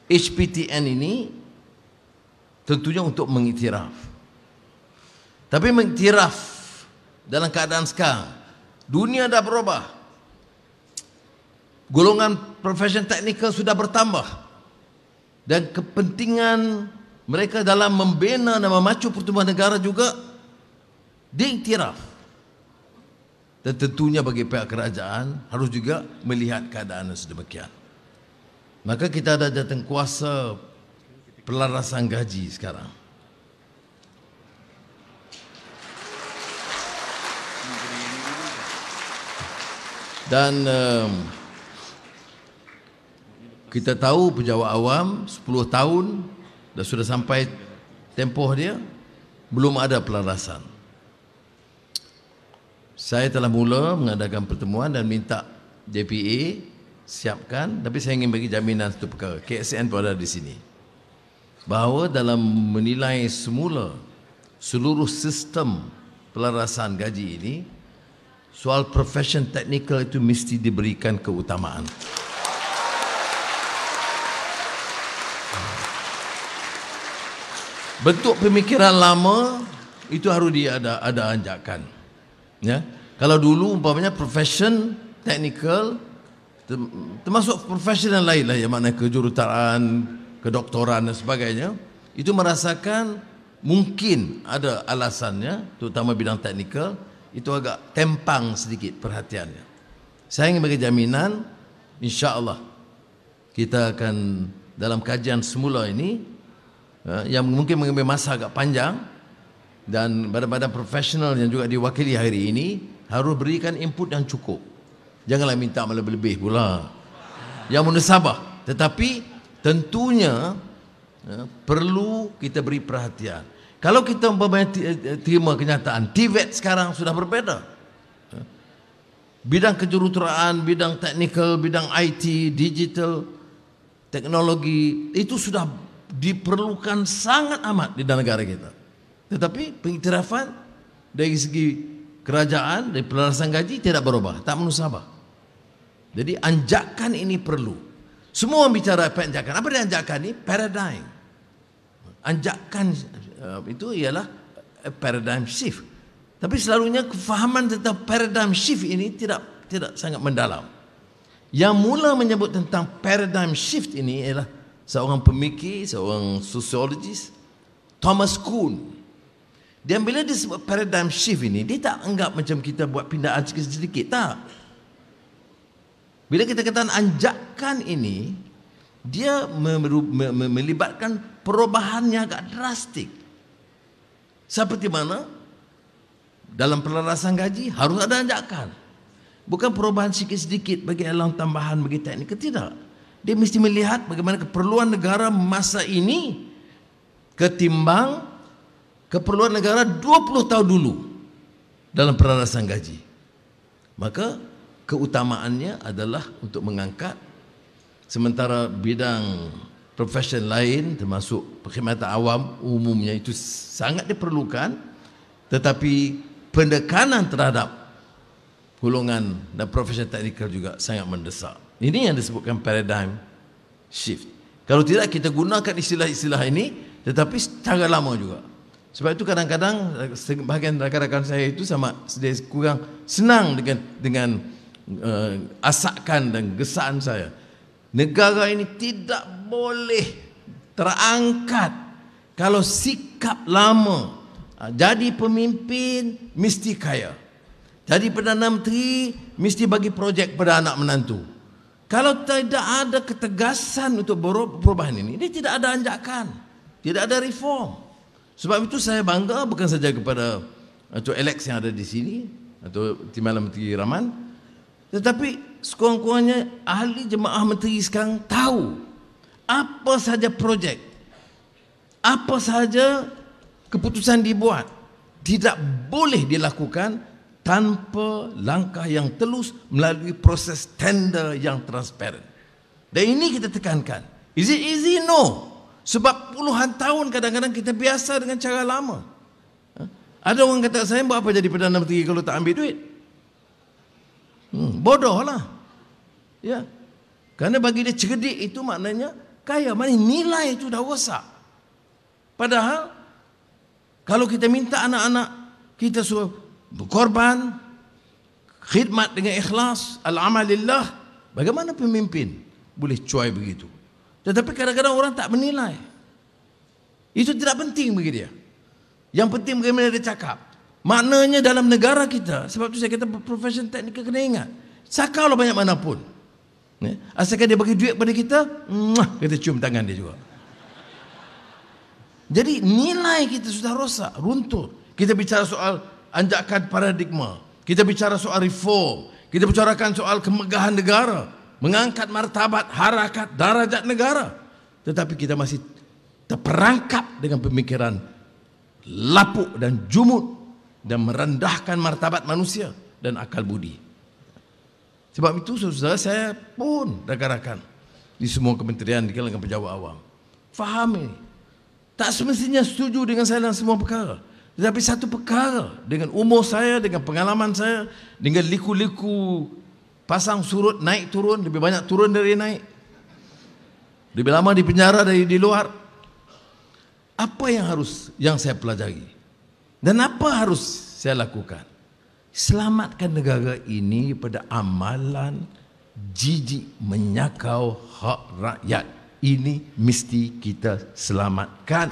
HPTN ini tentunya untuk mengiktiraf. Tapi mengiktiraf dalam keadaan sekarang, dunia dah berubah. Golongan profesion teknikal sudah bertambah. Dan kepentingan mereka dalam membina dan memacu pertumbuhan negara juga diiktiraf. Dan tentunya bagi pihak kerajaan harus juga melihat keadaan sedemikian. Maka kita ada jawatankuasa pelarasan gaji sekarang. Dan kita tahu pejabat awam 10 tahun dah sudah sampai tempoh dia, belum ada pelarasan. Saya telah mula mengadakan pertemuan dan minta JPA siapkan, tapi saya ingin bagi jaminan satu perkara. KSN pun ada di sini. Bahawa dalam menilai semula seluruh sistem pelarasan gaji ini, soal profession teknikal itu mesti diberikan keutamaan. Bentuk pemikiran lama itu harus ada anjakan. Ya, kalau dulu umpamanya profession teknikal termasuk profesional lain lah, yang mana kejuruteraan, kedoktoran dan sebagainya, itu merasakan mungkin ada alasannya, terutama bidang teknikal itu agak tempang sedikit perhatiannya. Saya ingin bagi jaminan, insya-Allah kita akan dalam kajian semula ini yang mungkin mengambil masa agak panjang, dan badan-badan profesional yang juga diwakili hari ini harus berikan input yang cukup. Janganlah minta lebih-lebih pula. Yang munasabah, tetapi tentunya perlu kita beri perhatian. Kalau kita umpamanya terima kenyataan TVET sekarang sudah berbeza. Bidang kejuruteraan, bidang teknikal, bidang IT, digital, teknologi itu sudah diperlukan sangat amat di dalam negara kita. Tetapi pengiktirafan dari segi kerajaan, dari pelarasan gaji tidak berubah, tak munasabah. Jadi anjakan ini perlu. Semua bicara anjakan. Apa dia anjakan ini? Paradigm. Anjakan itu ialah paradigm shift. Tapi selalunya kefahaman tentang paradigm shift ini tidak sangat mendalam. Yang mula menyebut tentang paradigm shift ini ialah seorang pemikir, seorang sosiologis, Thomas Kuhn. Dan bila dia sebut paradigm shift ini, dia tak anggap macam kita buat pindaan sedikit-sedikit, tak. Bila kita katakan anjakan ini, dia melibatkan perubahan yang agak drastik. Seperti mana dalam pelarasan gaji harus ada anjakan. Bukan perubahan sedikit-sedikit bagi alam tambahan, bagi teknik, tidak. Dia mesti melihat bagaimana keperluan negara masa ini ketimbang keperluan negara 20 tahun dulu dalam pelarasan gaji. Maka keutamaannya adalah untuk mengangkat, sementara bidang profesion lain termasuk perkhidmatan awam umumnya itu sangat diperlukan, tetapi pendekanan terhadap golongan dan profesion teknikal juga sangat mendesak. Ini yang disebutkan paradigm shift. Kalau tidak kita gunakan istilah-istilah ini, tetapi secara lama juga. Sebab itu kadang-kadang bahagian rakan-rakan saya itu sama sedikit kurang senang dengan asakan dan gesaan saya. Negara ini tidak boleh terangkat kalau sikap lama. Jadi pemimpin mesti kaya, jadi Perdana Menteri mesti bagi projek pada anak menantu. Kalau tidak ada ketegasan untuk perubahan ini, dia tidak ada anjakan, tidak ada reform. Sebab itu saya bangga bukan saja kepada Encik Alex yang ada di sini atau Timbalan Menteri Rahman, tetapi sekurang-kurangnya ahli jemaah menteri sekarang tahu apa saja projek, apa saja keputusan dibuat tidak boleh dilakukan tanpa langkah yang telus melalui proses tender yang transparan. Dan ini kita tekankan. Is it easy? No. Sebab puluhan tahun kadang-kadang kita biasa dengan cara lama. Ada orang kata, saya buat apa jadi Perdana Menteri kalau tak ambil duit? Bodoh lah. Ya. Kerana bagi dia cerdik itu maknanya kaya. Maknanya nilai itu dah rosak. Padahal kalau kita minta anak-anak kita suruh berkorban, khidmat dengan ikhlas, al-amalillah, bagaimana pemimpin boleh cuai begitu? Tetapi kadang-kadang orang tak menilai. Itu tidak penting bagi dia. Yang penting bagaimana dia cakap. Maknanya dalam negara kita, sebab tu saya kata profession teknikal kena ingat. Sakarlah banyak mana pun. Asalkan dia bagi duit pada kita, kita cium tangan dia juga. Jadi nilai kita sudah rosak, runtuh. Kita bicara soal anjakan paradigma. Kita bicara soal reform. Kita bicarakan soal kemegahan negara. Mengangkat martabat, harakat, darajat negara. Tetapi kita masih terperangkap dengan pemikiran lapuk dan jumud dan merendahkan martabat manusia dan akal budi. Sebab itu saudara, saya pun rakan-rakan di semua kementerian, di kalangan pejabat awam, fahami, tak semestinya setuju dengan saya dalam semua perkara. Tetapi satu perkara, dengan umur saya, dengan pengalaman saya, dengan liku-liku pasang surut naik turun, lebih banyak turun dari naik, lebih lama di penjara dari di luar. Apa yang saya pelajari dan apa harus saya lakukan? Selamatkan negara ini pada amalan jijik menyakau hak rakyat. Ini mesti kita selamatkan.